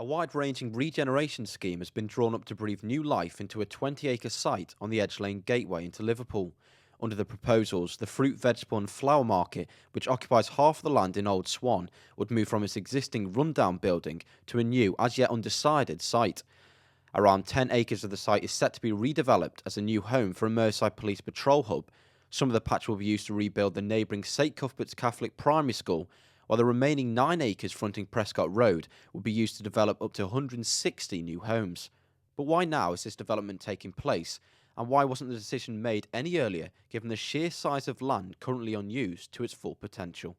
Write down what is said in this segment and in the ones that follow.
A wide-ranging regeneration scheme has been drawn up to breathe new life into a 20-acre site on the Edge Lane gateway into Liverpool. Under the proposals, the fruit, vegetable and flower market, which occupies half of the land in Old Swan, would move from its existing rundown building to a new, as yet undecided, site. Around 10 acres of the site is set to be redeveloped as a new home for a Merseyside Police patrol hub. Some of the patch will be used to rebuild the neighbouring St Cuthbert's Catholic Primary School, while the remaining 9 acres fronting Prescott Road will be used to develop up to 160 new homes. But why now is this development taking place, and why wasn't the decision made any earlier given the sheer size of land currently unused to its full potential?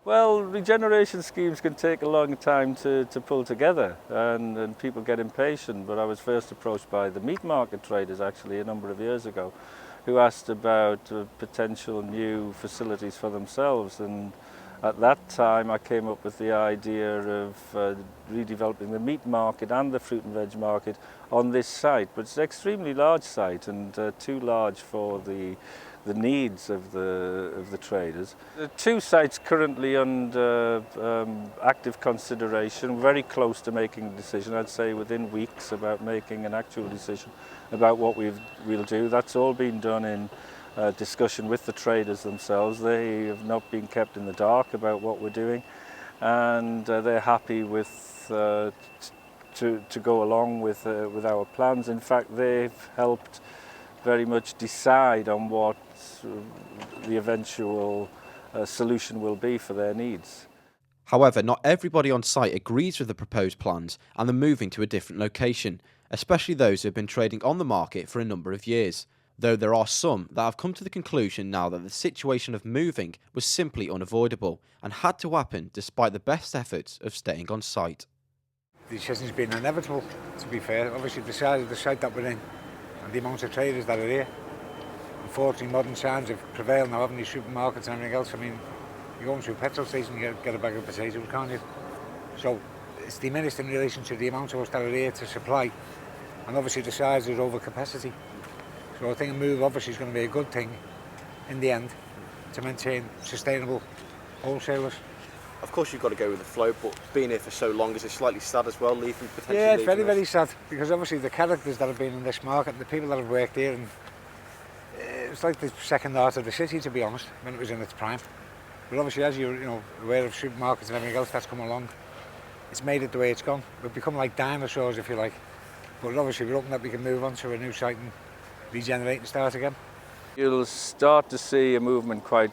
Well, regeneration schemes can take a long time to pull together and people get impatient, but I was first approached by the meat market traders actually a number of years ago who asked about potential new facilities for themselves, and at that time I came up with the idea of redeveloping the meat market and the fruit and veg market on this site, but it's an extremely large site and too large for the needs of the traders. The two sites currently under active consideration, very close to making a decision, I'd say within weeks, about making an actual decision about what we'll do. That's all been done in discussion with the traders themselves. They have not been kept in the dark about what we're doing, and they're happy with to go along with our plans. In fact, they've helped very much decide on what the eventual solution will be for their needs. However, not everybody on site agrees with the proposed plans and the moving to a different location, especially those who have been trading on the market for a number of years. Though there are some that have come to the conclusion now that the situation of moving was simply unavoidable and had to happen despite the best efforts of staying on site. The decision's been inevitable, to be fair. Obviously the size of the site that we're in and the amount of traders that are here. Unfortunately, modern times have prevailed now, haven't they? Supermarkets and everything else. I mean, you go into a petrol station and get a bag of potatoes, can't you? So it's diminished in relation to the amount of us that are here to supply, and obviously the size is over capacity. So I think a move obviously is going to be a good thing in the end to maintain sustainable wholesalers. Of course you've got to go with the flow, but being here for so long, is it slightly sad as well, potentially Yeah, it's leaving very, us? very sad, because obviously the characters that have been in this market, the people that have worked here, and it's like the second heart of the city, to be honest, when it was in its prime. But obviously, as you're aware of supermarkets and everything else that's come along, it's made it the way it's gone. We've become like dinosaurs, if you like. But obviously we're hoping that we can move on to a new site and regenerate and start again. You'll start to see a movement quite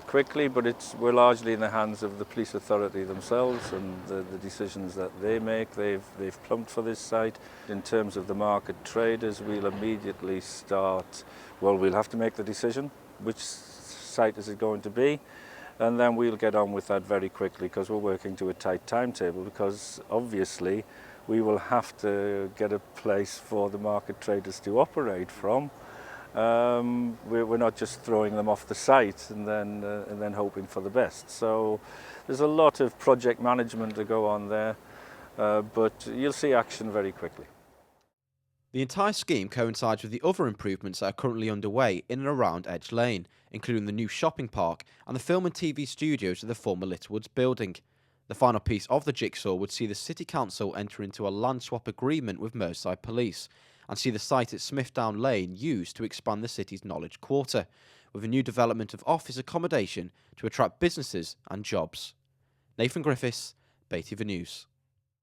quickly, but we're largely in the hands of the police authority themselves and the decisions that they make. They've plumbed for this site. In terms of the market traders, we'll immediately start, well, we'll have to make the decision, which site is it going to be, and then we'll get on with that very quickly, because we're working to a tight timetable, because obviously we will have to get a place for the market traders to operate from. We're not just throwing them off the site and then hoping for the best. So there's a lot of project management to go on there, but you'll see action very quickly. The entire scheme coincides with the other improvements that are currently underway in and around Edge Lane, including the new shopping park and the film and TV studios at the former Littlewoods building. The final piece of the jigsaw would see the City Council enter into a land swap agreement with Merseyside Police and see the site at Smithdown Lane used to expand the city's knowledge quarter, with a new development of office accommodation to attract businesses and jobs. Nathan Griffiths, Bay TV News.